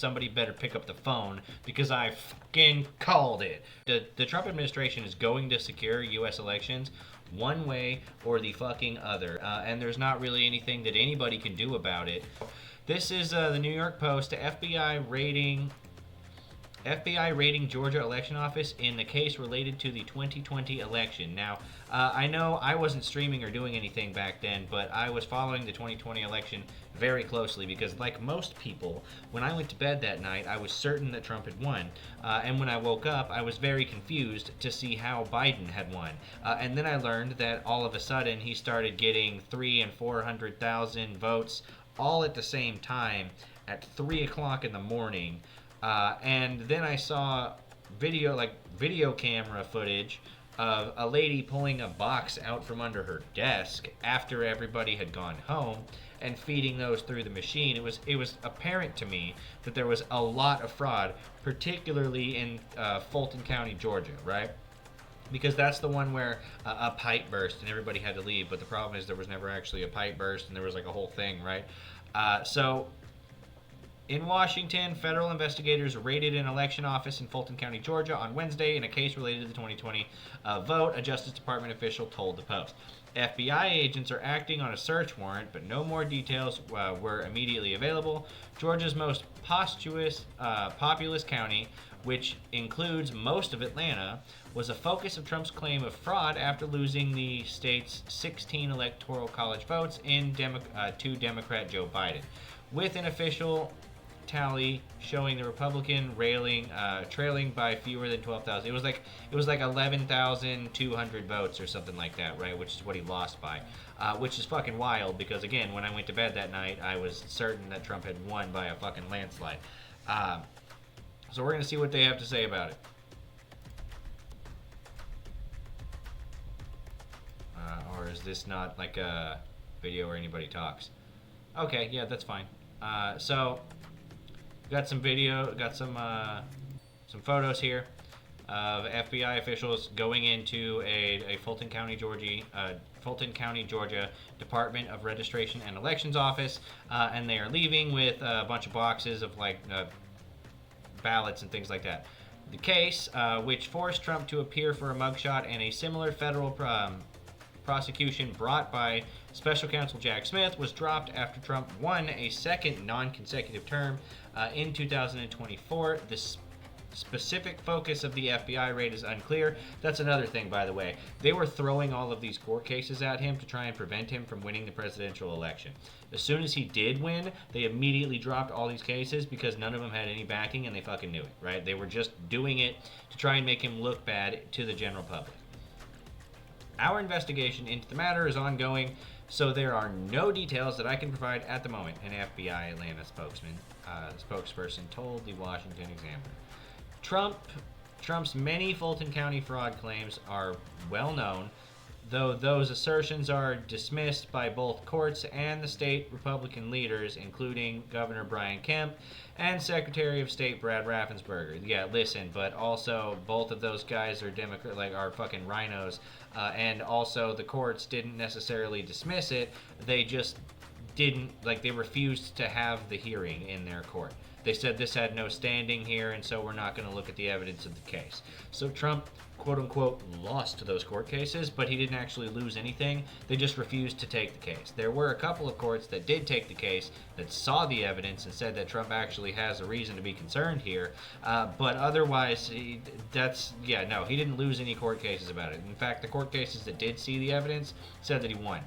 somebody better pick up the phone because I fucking called it. The Trump administration is going to secure U.S. elections one way or the fucking other, and there's not really anything that anybody can do about it. This is the New York Post. FBI raiding Georgia election office in the case related to the 2020 election. Now, I know I wasn't streaming or doing anything back then, but I was following the 2020 election very closely because, like most people, when I went to bed that night, I was certain that Trump had won. And when I woke up, I was very confused to see how Biden had won. And then I learned that all of a sudden he started getting 300,000 and 400,000 votes all at the same time at 3 o'clock in the morning. And then I saw video camera footage of a lady pulling a box out from under her desk after everybody had gone home and feeding those through the machine. It was apparent to me that there was a lot of fraud, particularly in Fulton County, Georgia, right? Because that's the one where a pipe burst and everybody had to leave. But the problem is there was never actually a pipe burst and there was like a whole thing, right? In Washington, federal investigators raided an election office in Fulton County, Georgia on Wednesday in a case related to the 2020 vote, a Justice Department official told the Post. FBI agents are acting on a search warrant, but no more details were immediately available. Georgia's most populous county, which includes most of Atlanta, was a focus of Trump's claim of fraud after losing the state's 16 electoral college votes to Democrat Joe Biden. With an official tally showing the Republican trailing by fewer than 12,000. It was like 11,200 votes or something like that, right? Which is what he lost by, which is fucking wild because again, when I went to bed that night, I was certain that Trump had won by a fucking landslide. So we're gonna see what they have to say about it. Or is this not like a video where anybody talks? Okay, yeah, that's fine. So got some video, got some photos here of FBI officials going into a Fulton County, Georgia Department of Registration and Elections office, and they are leaving with a bunch of boxes of ballots and things like that. The case, which forced Trump to appear for a mugshot and a similar federal prosecution brought by Special Counsel Jack Smith, was dropped after Trump won a second non-consecutive term in 2024. The specific focus of the FBI raid is unclear. That's another thing, by the way. They were throwing all of these court cases at him to try and prevent him from winning the presidential election. As soon as he did win, they immediately dropped all these cases because none of them had any backing and they fucking knew it, right? They were just doing it to try and make him look bad to the general public. Our investigation into the matter is ongoing, so there are no details that I can provide at the moment, an FBI Atlanta spokesperson told the Washington Examiner. Trump's many Fulton County fraud claims are well known, though those assertions are dismissed by both courts and the state Republican leaders, including Governor Brian Kemp and Secretary of State Brad Raffensperger. Yeah, listen, but also both of those guys are are fucking rhinos, and also the courts didn't necessarily dismiss it. They just didn't, they refused to have the hearing in their court. They said this had no standing here, and so we're not going to look at the evidence of the case. So Trump, quote-unquote, lost those court cases, but he didn't actually lose anything. They just refused to take the case. There were a couple of courts that did take the case, that saw the evidence and said that Trump actually has a reason to be concerned here. But otherwise, he didn't lose any court cases about it. In fact, the court cases that did see the evidence said that he won.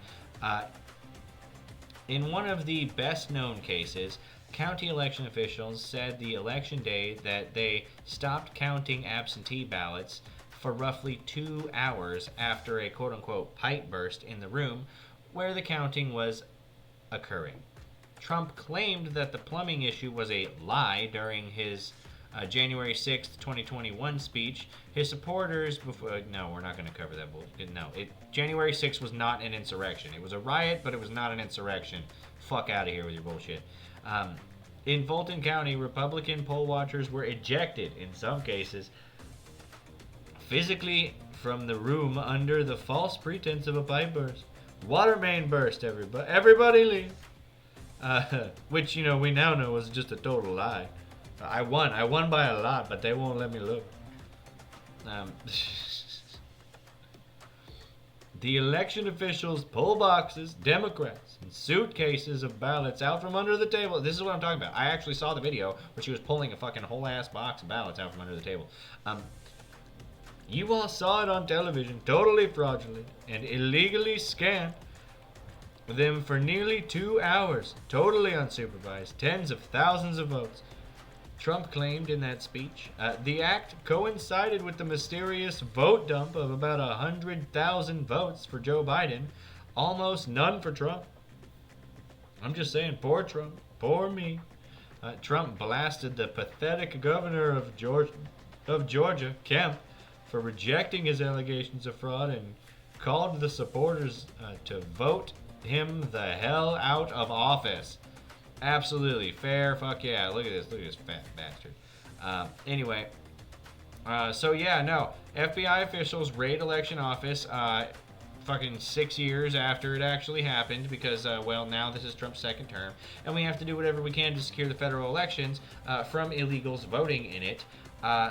In one of the best-known cases, county election officials said the election day that they stopped counting absentee ballots for roughly 2 hours after a quote-unquote pipe burst in the room where the counting was occurring. Trump claimed that the plumbing issue was a lie during his January 6th, 2021 speech. His supporters no, we're not going to cover that bullshit. No, January 6th was not an insurrection. It was a riot, but it was not an insurrection. Fuck out of here with your bullshit. In Fulton County, Republican poll watchers were ejected, in some cases, physically from the room under the false pretense of a pipe burst. Water main burst, everybody leave. Which, we now know was just a total lie. I won by a lot, but they won't let me look. The election officials pull boxes, Democrats, and suitcases of ballots out from under the table. This is what I'm talking about. I actually saw the video where she was pulling a fucking whole ass box of ballots out from under the table. You all saw it on television, totally fraudulent and illegally scanned them for nearly 2 hours, totally unsupervised, tens of thousands of votes. Trump claimed in that speech, the act coincided with the mysterious vote dump of about 100,000 votes for Joe Biden, almost none for Trump. I'm just saying, poor Trump, poor me. Trump blasted the pathetic governor of Georgia, Kemp, for rejecting his allegations of fraud and called the supporters to vote him the hell out of office. Absolutely fair. Fuck yeah. Look at this fat bastard. Anyway, so yeah, no. FBI officials raid election office fucking 6 years after it actually happened because, well, now this is Trump's second term, and we have to do whatever we can to secure the federal elections from illegals voting in it.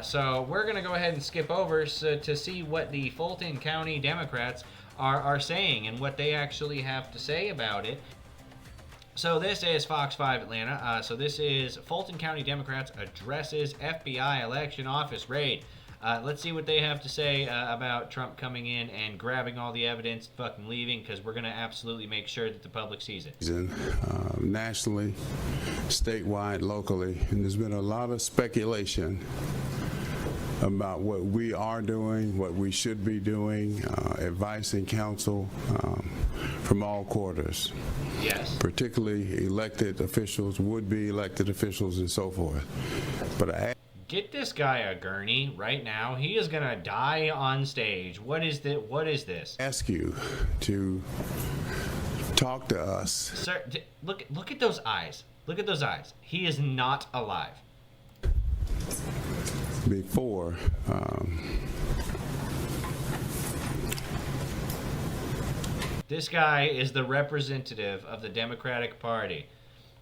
So we're going to go ahead and skip over to see what the Fulton County Democrats are saying and what they actually have to say about it. So this is Fox 5 Atlanta. So this is Fulton County Democrats addresses FBI election office raid. Let's see what they have to say about Trump coming in and grabbing all the evidence, fucking leaving, because we're going to absolutely make sure that the public sees it. Nationally, statewide, locally, and there's been a lot of speculation about what we are doing, what we should be doing, advice and counsel from all quarters. Yes. Particularly elected officials, would-be elected officials, and so forth. But get this guy a gurney right now. He is gonna die on stage. What is this? Ask you to talk to us. Sir, look at those eyes. Look at those eyes. He is not alive. Before this guy is the representative of the Democratic Party.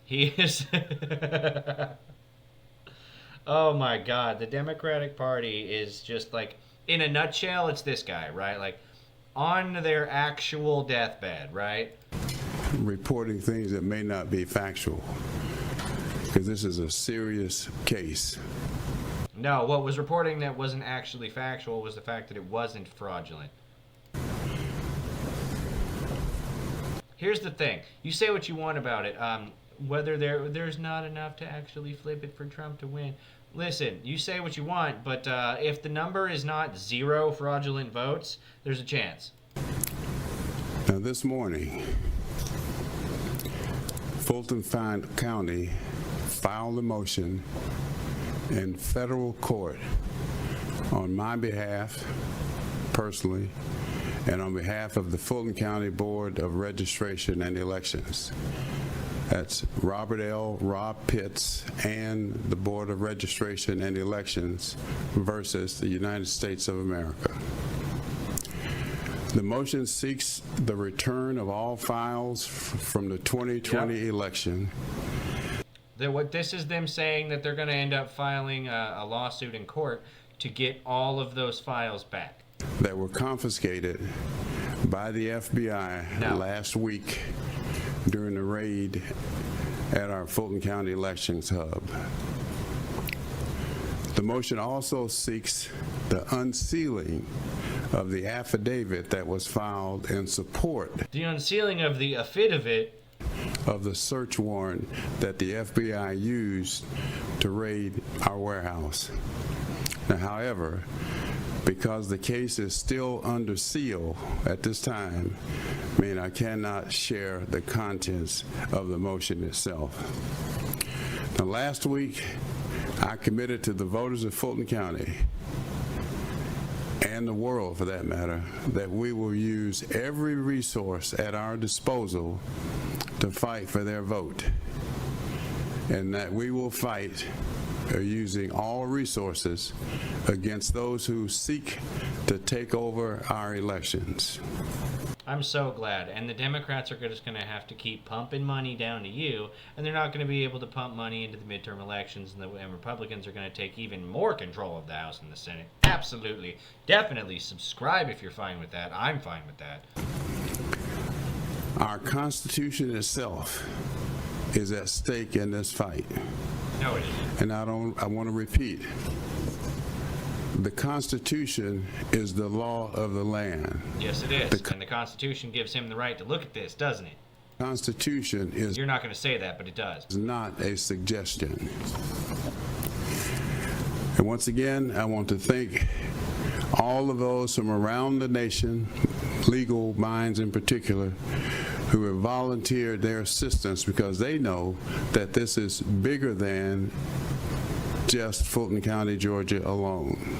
He is oh my God, the Democratic Party is just like, in a nutshell, it's this guy, right? Like, on their actual deathbed, right? Reporting things that may not be factual, because this is a serious case. No, what was reporting that wasn't actually factual was the fact that it wasn't fraudulent. Here's the thing. You say what you want about it. Whether there's not enough to actually flip it for Trump to win. Listen, you say what you want, but if the number is not 0 fraudulent votes, there's a chance. Now, this morning, Fulton County filed a motion in federal court on my behalf, personally, and on behalf of the Fulton County Board of Registration and Elections. That's Rob Pitts and the Board of Registration and Elections versus the United States of America. The motion seeks the return of all files from the 2020 election. This is them saying that they're going to end up filing a lawsuit in court to get all of those files back. That were confiscated by the FBI last week during the raid at our Fulton County Elections Hub. The motion also seeks the unsealing of the affidavit that was filed in support. The unsealing of the affidavit of the search warrant that the FBI used to raid our warehouse. Now, however, because the case is still under seal at this time, I cannot share the contents of the motion itself. Now, last week, I committed to the voters of Fulton County, and the world for that matter, that we will use every resource at our disposal to fight for their vote, and that we will fight using all resources against those who seek to take over our elections. I'm so glad. And the Democrats are just going to have to keep pumping money down to you, and they're not going to be able to pump money into the midterm elections, and Republicans are going to take even more control of the House and the Senate. Absolutely. Definitely subscribe if you're fine with that. I'm fine with that. Our Constitution itself is at stake in this fight. No, it isn't. And I want to repeat. The Constitution is the law of the land. Yes, it is. And the Constitution gives him the right to look at this, doesn't it? Constitution is You're not going to say that, but it does. Not a suggestion. And once again, I want to thank all of those from around the nation, legal minds in particular, who have volunteered their assistance because they know that this is bigger than just Fulton County, Georgia alone.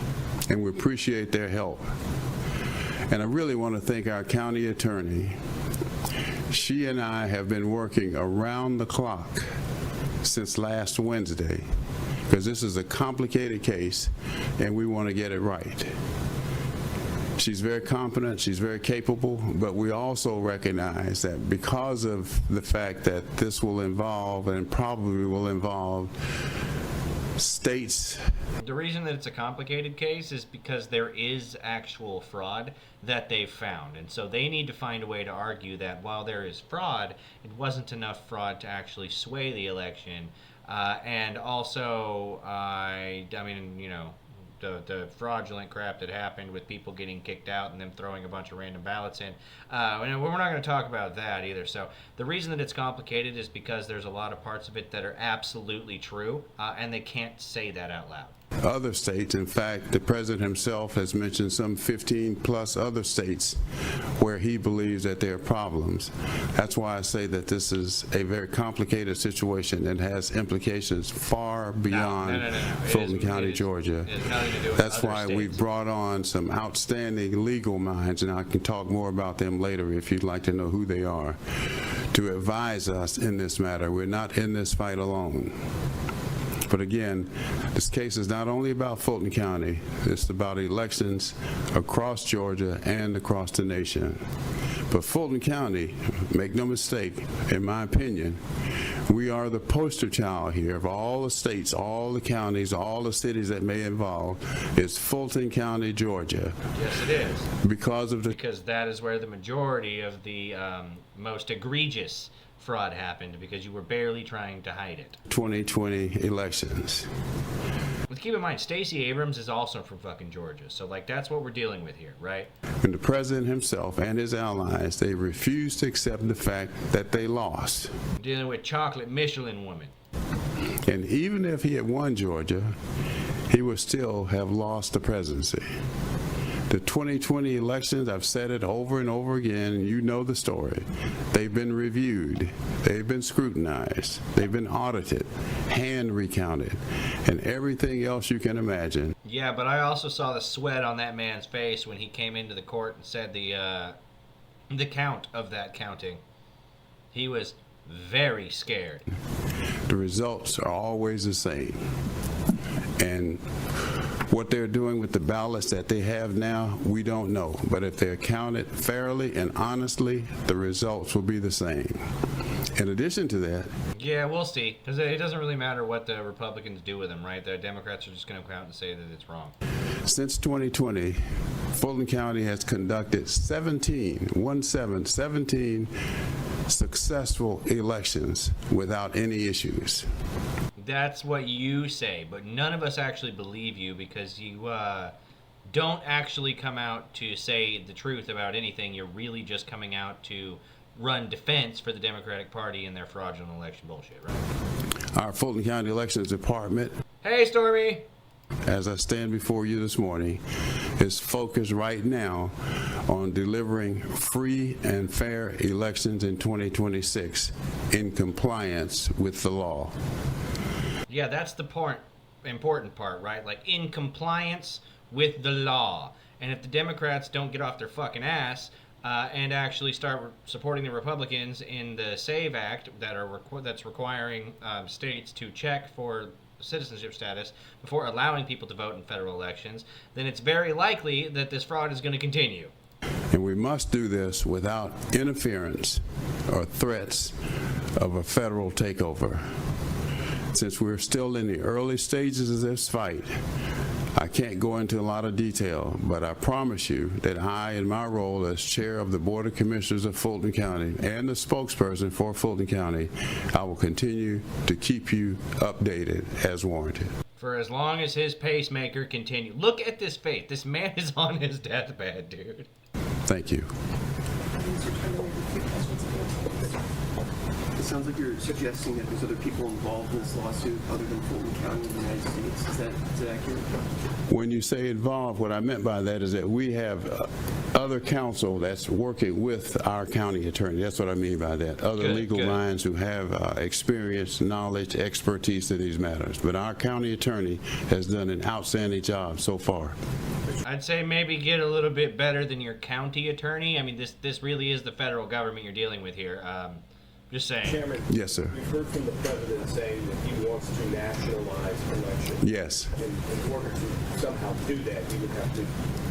And we appreciate their help. And I really want to thank our county attorney. She and I have been working around the clock since last Wednesday because this is a complicated case and we want to get it right. She's very competent, she's very capable, but we also recognize that because of the fact that this will involve and probably will involve states. The reason that it's a complicated case is because there is actual fraud that they've found. And so they need to find a way to argue that while there is fraud, it wasn't enough fraud to actually sway the election. And also, I mean, you know, the fraudulent crap that happened with people getting kicked out and them throwing a bunch of random ballots in. And we're not going to talk about that either. So the reason that it's complicated is because there's a lot of parts of it that are absolutely true, and they can't say that out loud. Other states, in fact, the president himself has mentioned some 15 plus other states where he believes that there are problems. That's why I say that this is a very complicated situation and has implications far beyond Fulton County, Georgia. That's why we've brought on some outstanding legal minds, and I can talk more about them later if you'd like to know who they are, to advise us in this matter. We're not in this fight alone. But again, this case is not only about Fulton County, it's about elections across Georgia and across the nation. But Fulton County, make no mistake, in my opinion, we are the poster child here of all the states, all the counties, all the cities that may involve. It's Fulton County, Georgia. Yes, it is. Because that is where the majority of the most egregious fraud happened, because you were barely trying to hide it. 2020 elections. But keep in mind, Stacey Abrams is also from fucking Georgia, so like that's what we're dealing with here, right? And the president himself and his allies, they refused to accept the fact that they lost. We're dealing with chocolate Michelin woman. And even if he had won Georgia, he would still have lost the presidency. The 2020 elections, I've said it over and over again, and you know the story. They've been reviewed, they've been scrutinized, they've been audited, hand recounted, and everything else you can imagine. Yeah, but I also saw the sweat on that man's face when he came into the court and said the count of that counting. He was very scared. The results are always the same. And what they're doing with the ballots that they have now, we don't know. But if they're counted fairly and honestly, the results will be the same. In addition to that... Yeah, we'll see. Because it doesn't really matter what the Republicans do with them, right? The Democrats are just going to come out and say that it's wrong. Since 2020, Fulton County has conducted 17 successful elections without any issues. That's what you say, but none of us actually believe you, because you don't actually come out to say the truth about anything. You're really just coming out to run defense for the Democratic Party and their fraudulent election bullshit, right? Our Fulton County Elections Department, hey Stormy, as I stand before you this morning, is focused right now on delivering free and fair elections in 2026 in compliance with the law. Yeah, that's the important part, right? Like, in compliance with the law. And if the Democrats don't get off their fucking ass and actually start supporting the Republicans in the SAVE Act that's requiring states to check for citizenship status before allowing people to vote in federal elections, then it's very likely that this fraud is going to continue. And we must do this without interference or threats of a federal takeover. Since we're still in the early stages of this fight, I can't go into a lot of detail, but I promise you that I, in my role as chair of the Board of Commissioners of Fulton County and the spokesperson for Fulton County, I will continue to keep you updated as warranted. For as long as his pacemaker continues. Look at this face. This man is on his deathbed, dude. Thank you. It sounds like you're suggesting that there's other people involved in this lawsuit other than Fulton County in the United States. Is that accurate? When you say involved, what I meant by that is that we have other counsel that's working with our county attorney. That's what I mean by that. Other legal minds who have experience, knowledge, expertise in these matters. But our county attorney has done an outstanding job so far. I'd say maybe get a little bit better than your county attorney. I mean, this really is the federal government you're dealing with here. Just saying. Chairman, yes, sir. We've heard from the president saying that he wants to nationalize elections. Yes. And in order to somehow do that, he would have to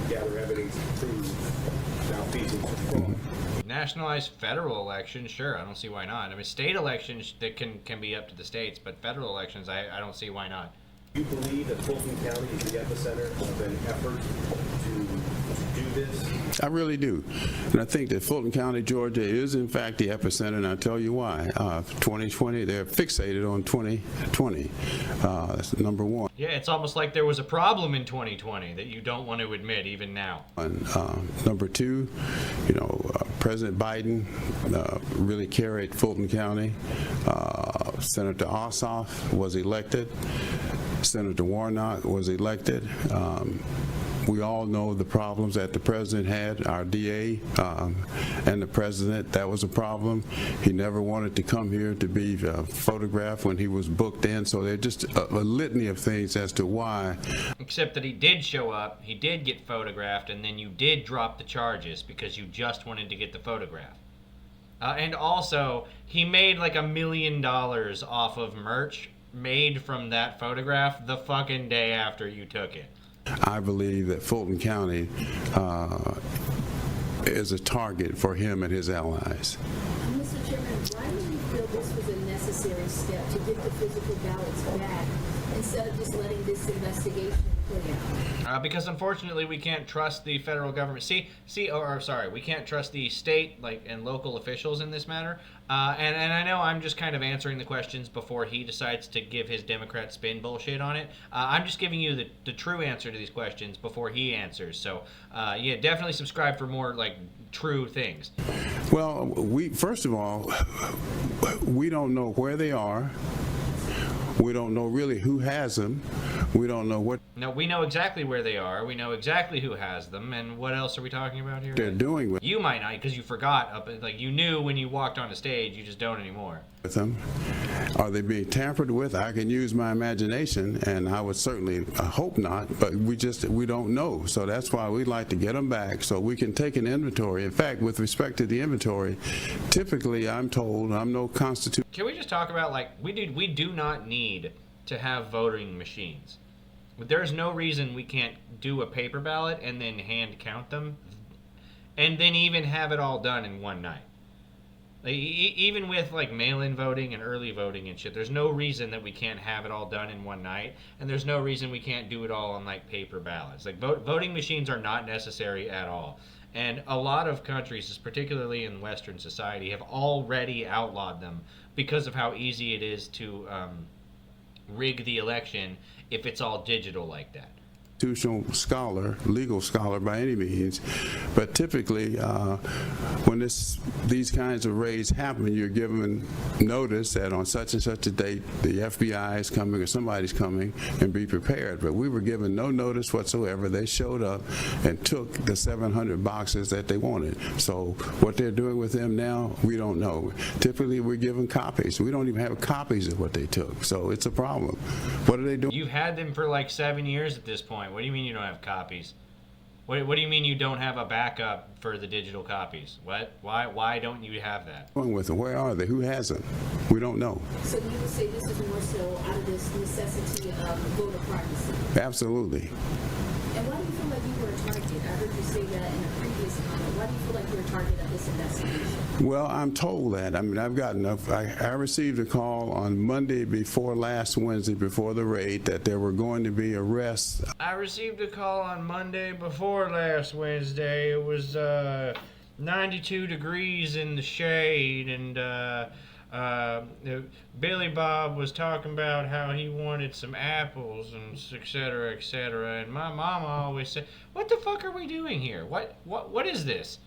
gather evidence to prove malfeasance or fraud. Nationalize federal elections, sure. I don't see why not. I mean, state elections that can be up to the states, but federal elections, I don't see why not. Do you believe that Fulton County is the epicenter of an effort to do this? I really do. And I think that Fulton County, Georgia is in fact the epicenter, and I'll tell you why. 2020, they're fixated on 2020. That's number one. Yeah, it's almost like there was a problem in 2020 that you don't want to admit even now. And number two, President Biden really carried Fulton County. Senator Ossoff was elected. Senator Warnock was elected. We all know the problems that the president had, our DA and the president. That was a problem. He never wanted to come here to be photographed when he was booked in. So there's just a litany of things as to why. Except that he did show up, he did get photographed, and then you did drop the charges because you just wanted to get the photograph. And also, he made like $1 million off of merch made from that photograph the fucking day after you took it. I believe that Fulton County is a target for him and his allies. Mr. Chairman, why do you feel this was a necessary step to get the physical ballots back instead of just letting this investigation play out? Because unfortunately we can't trust the federal government. We can't trust the state and local officials in this matter. And I know I'm just kind of answering the questions before he decides to give his Democrat spin bullshit on it. I'm just giving you the true answer to these questions before he answers. So yeah, definitely subscribe for more true things. Well, first of all, we don't know where they are. We don't know really who has them. We don't know what. No, we know exactly where they are. We know exactly who has them. And what else are we talking about here? They're doing with. You might not, because you forgot. You knew when you walked on the stage. You just don't anymore. With them. Are they being tampered with? I can use my imagination, and I would certainly hope not, but we don't know. So that's why we'd like to get them back so we can take an inventory. In fact, with respect to the inventory, typically I'm told I'm no constitutional. Can we just talk about we do not need to have voting machines. There's no reason we can't do a paper ballot and then hand count them and then even have it all done in one night. Even with mail-in voting and early voting and shit, there's no reason that we can't have it all done in one night, and there's no reason we can't do it all on paper ballots. Voting machines are not necessary at all. And a lot of countries, particularly in Western society, have already outlawed them because of how easy it is to rig the election if it's all digital like that. Constitutional scholar, legal scholar by any means, but typically when these kinds of raids happen, you're given notice that on such and such a date the FBI is coming or somebody's coming, and be prepared. But we were given no notice whatsoever. They showed up and took the 700 boxes that they wanted. So what they're doing with them now, we don't know. Typically we're given copies. We don't even have copies of what they took. So it's a problem. What are they doing? You've had them for 7 years at this point. What do you mean you don't have copies? What do you mean you don't have a backup for the digital copies? What? Why don't you have that? With them? Where are they? Who has them? We don't know. So you would say this is more so out of this necessity of voter privacy? Absolutely. And why do you feel like you were target? I heard you say that in a previous comment. Why do you feel like you're a target of this investigation? Well, I'm told that. I mean, I received a call on Monday before last Wednesday, before the raid, that there were going to be arrests. I received a call on Monday before last Wednesday. It was 92 degrees in the shade, and Billy Bob was talking about how he wanted some apples and et cetera, and my mama always said, "What the fuck are we doing here? What is this?"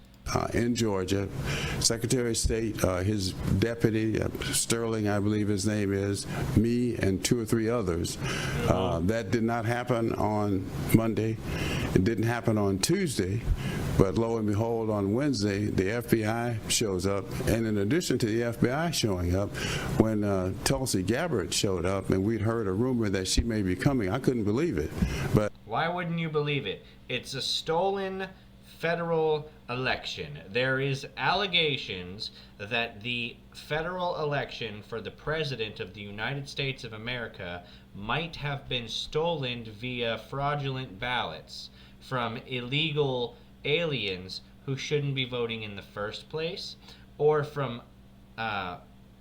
In Georgia, Secretary of State, his deputy, Sterling, I believe his name is, me, and 2 or 3 others. That did not happen on Monday. It didn't happen on Tuesday. But lo and behold, on Wednesday, the FBI shows up. And in addition to the FBI showing up, when Tulsi Gabbard showed up and we'd heard a rumor that she may be coming, I couldn't believe it. But why wouldn't you believe it? It's a stolen federal election. There is allegations that the federal election for the President of the United States of America might have been stolen via fraudulent ballots from illegal aliens who shouldn't be voting in the first place, or from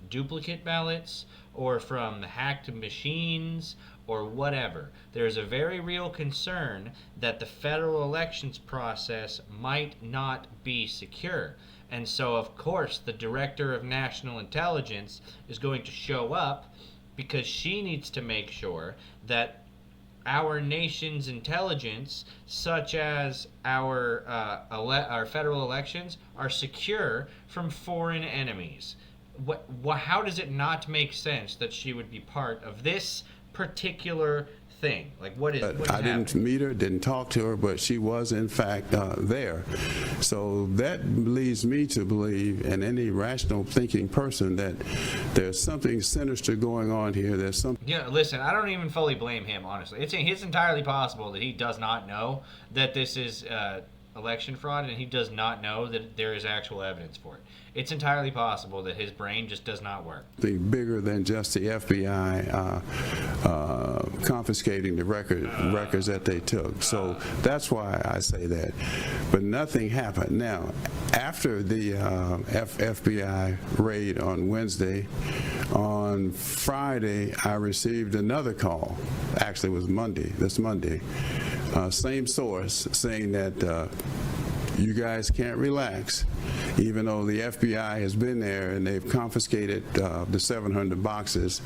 duplicate ballots, or from hacked machines, or whatever. There's a very real concern that the federal elections process might not be secure. And so, of course, the Director of National Intelligence is going to show up because she needs to make sure that our nation's intelligence, such as our federal elections, are secure from foreign enemies. How does it not make sense that she would be part of this particular thing? Like, what is I didn't meet her, didn't talk to her, but she was in fact there. So that leads me to believe, and any rational thinking person, that there's something sinister going on here. There's something. Yeah, listen, I don't even fully blame him, honestly. It's entirely possible that he does not know that this is election fraud, and he does not know that there is actual evidence for it. It's entirely possible that his brain just does not work. Bigger than just the FBI confiscating the records that they took. So that's why I say that. But nothing happened. Now, after the FBI raid on Wednesday, on Friday, I received another call. Actually, it was Monday. That's Monday. Same source saying that you guys can't relax, even though the FBI has been there and they've confiscated the 700 boxes.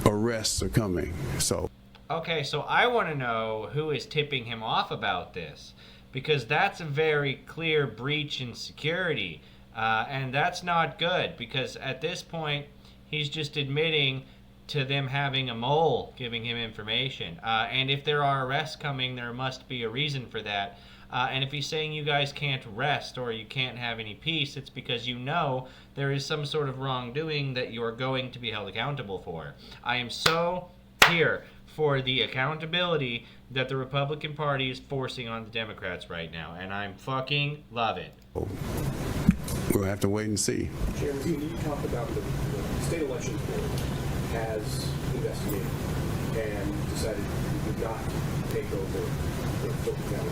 Arrests are coming. So. Okay, so I want to know who is tipping him off about this, because that's a very clear breach in security, and that's not good, because at this point he's just admitting to them having a mole giving him information, and if there are arrests coming, there must be a reason for that. And if he's saying you guys can't rest or you can't have any peace, it's because you know there is some sort of wrongdoing that you're going to be held accountable for. I am so here for the accountability that the Republican Party is forcing on the Democrats right now, and I'm fucking love it. We'll have to wait and see. Chairman, you talked about the state elections board has investigated and decided it would not take over the Fulton County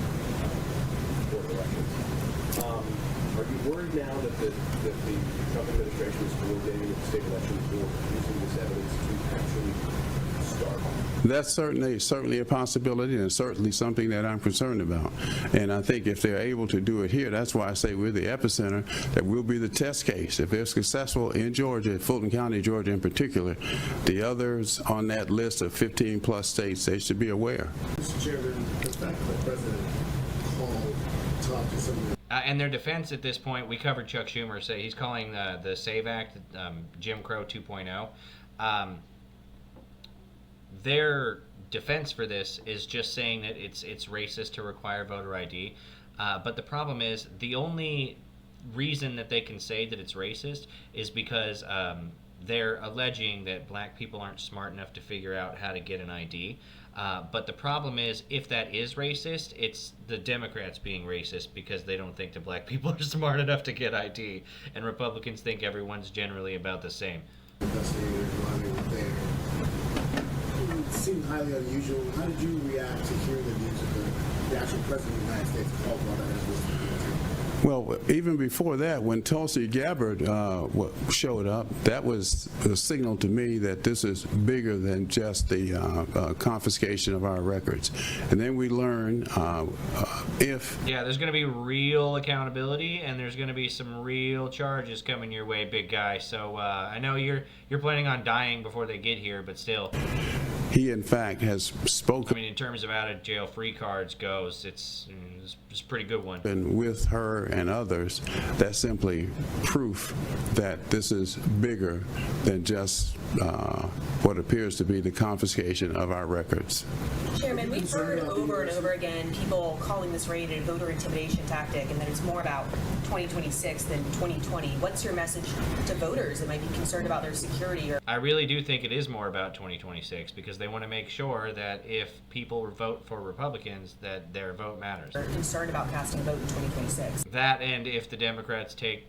board of elections. Are you worried now that the Trump administration is coordinating with the state elections board using this evidence to actually start? That's certainly a possibility, and certainly something that I'm concerned about. And I think if they're able to do it here, that's why I say we're the epicenter, that we'll be the test case. If they're successful in Georgia, Fulton County, Georgia in particular, the others on that list of 15 plus states, they should be aware. Mr. Chairman, the fact that the president called, talked to some of the In their defense at this point, we covered Chuck Schumer, say he's calling the SAVE Act Jim Crow 2.0. Their defense for this is just saying that it's racist to require voter ID. But the problem is, the only reason that they can say that it's racist is because they're alleging that black people aren't smart enough to figure out how to get an ID. But the problem is, if that is racist, it's the Democrats being racist because they don't think that black people are smart enough to get ID, and Republicans think everyone's generally about the same. investigators running there. It seems highly unusual. How did you react to hearing the news of the actual president of the United States called Robert as this? Well, even before that, when Tulsi Gabbard showed up, that was a signal to me that this is bigger than just the confiscation of our records. And then we learn Yeah, there's going to be real accountability, and there's going to be some real charges coming your way, big guy. So I know you're planning on dying before they get here, but still. He, in fact, has spoken. I mean, in terms of out of jail free cards goes, it's a pretty good one. And with her and others, that's simply proof that this is bigger than just what appears to be the confiscation of our records. Chairman, we've heard over and over again people calling this raid a voter intimidation tactic, and that it's more about 2026 than 2020. What's your message to voters that might be concerned about their security? I really do think it is more about 2026 because they want to make sure that if people vote for Republicans, that their vote matters. Are concerned about casting a vote in 2026. That, and if the Democrats take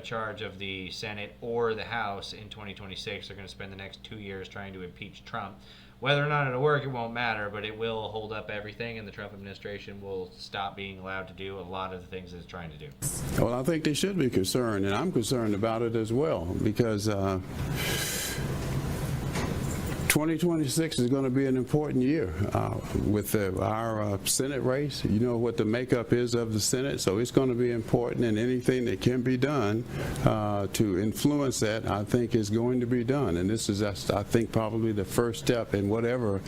charge of the Senate or the House in 2026, they're going to spend the next 2 years trying to impeach Trump. Whether or not it'll work, it won't matter, but it will hold up everything, and the Trump administration will stop being allowed to do a lot of the things it's trying to do. Well, I think they should be concerned, and I'm concerned about it as well, because 2026 is going to be an important year with our Senate race. You know what the makeup is of the Senate, so it's going to be important, and anything that can be done to influence that, I think, is going to be done. And this is, I think, probably the first step in whatever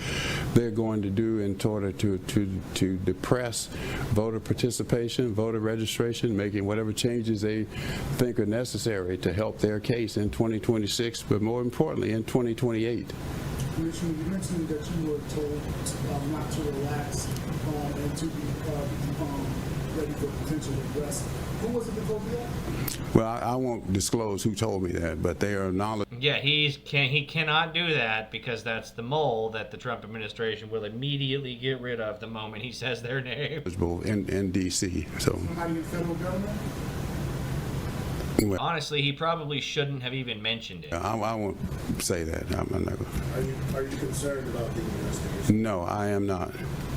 they're going to do in order to depress voter participation, voter registration, making whatever changes they think are necessary to help their case in 2026, but more importantly, in 2028. Commissioner, you mentioned that you were told not to relax and to be ready for potential arrest. Who was it that told you that? Well, I won't disclose who told me that, but they are knowledgeable. Yeah, he cannot do that because that's the mole that the Trump administration will immediately get rid of the moment he says their name. In D.C. So. Somebody in the federal government? Well, honestly, he probably shouldn't have even mentioned it. I won't say that. I'm not. Are you concerned about the investigation? No, I am not,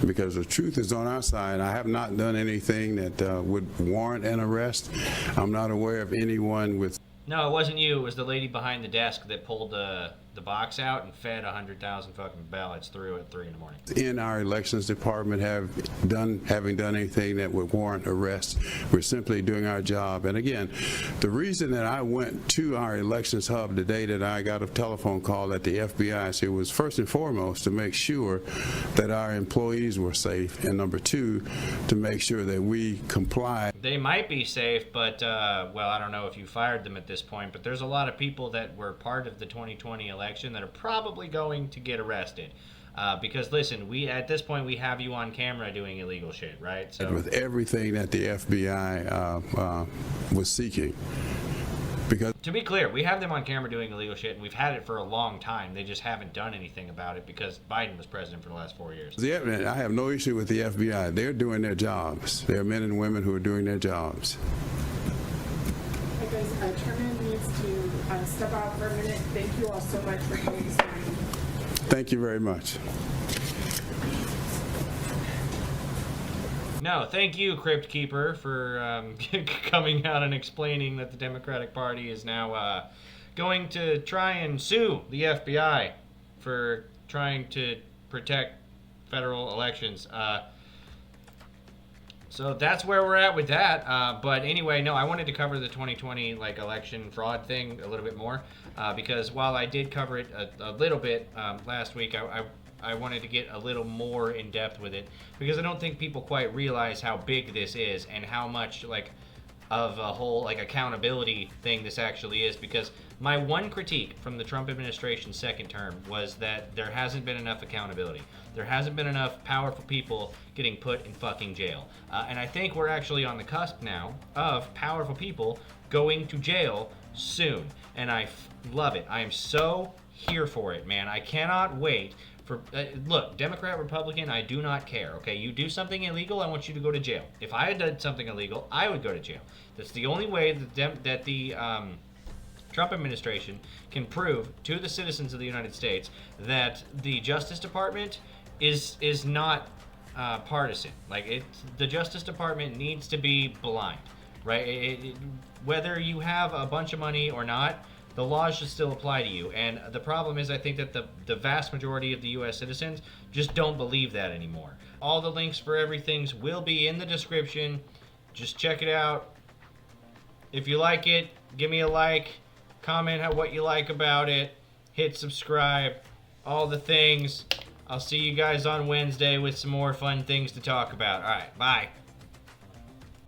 because the truth is on our side. I have not done anything that would warrant an arrest. I'm not aware of anyone with. No, it wasn't you. It was the lady behind the desk that pulled the box out and fed 100,000 fucking ballots through at 3 in the morning. In our elections department having done anything that would warrant arrest. We're simply doing our job. And again, the reason that I went to our elections hub the day that I got a telephone call at the FBI, so it was first and foremost to make sure that our employees were safe, and number two, to make sure that we complied. They might be safe, but well, I don't know if you fired them at this point, but there's a lot of people that were part of the 2020 election that are probably going to get arrested. Because listen, at this point we have you on camera doing illegal shit, right? So with everything that the FBI was seeking. Because to be clear, we have them on camera doing illegal shit, and we've had it for a long time. They just haven't done anything about it because Biden was president for the last 4 years. I have no issue with the FBI. They're doing their jobs. They're men and women who are doing their jobs. Hey guys, Chairman needs to step out for a minute. Thank you all so much for coming this morning. Thank you very much. No, thank you, Crypt Keeper, for coming out and explaining that the Democratic Party is now going to try and sue the FBI for trying to protect federal elections. So that's where we're at with that. But anyway, no, I wanted to cover the 2020 election fraud thing a little bit more because while I did cover it a little bit last week, I wanted to get a little more in depth with it because I don't think people quite realize how big this is and how much of a whole accountability thing this actually is. Because my one critique from the Trump administration's second term was that there hasn't been enough accountability. There hasn't been enough powerful people getting put in fucking jail. And I think we're actually on the cusp now of powerful people going to jail soon. And I love it. I am so here for it, man. I cannot wait for look, Democrat, Republican, I do not care. Okay, you do something illegal, I want you to go to jail. If I had done something illegal, I would go to jail. That's the only way that the Trump administration can prove to the citizens of the United States that the Justice Department is not partisan. Like, the Justice Department needs to be blind, right? Whether you have a bunch of money or not, the laws should still apply to you. And the problem is, I think that the vast majority of the U.S. citizens just don't believe that anymore. All the links for everything will be in the description. Just check it out. If you like it, give me a like. Comment what you like about it. Hit subscribe. All the things. I'll see you guys on Wednesday with some more fun things to talk about. All right, bye.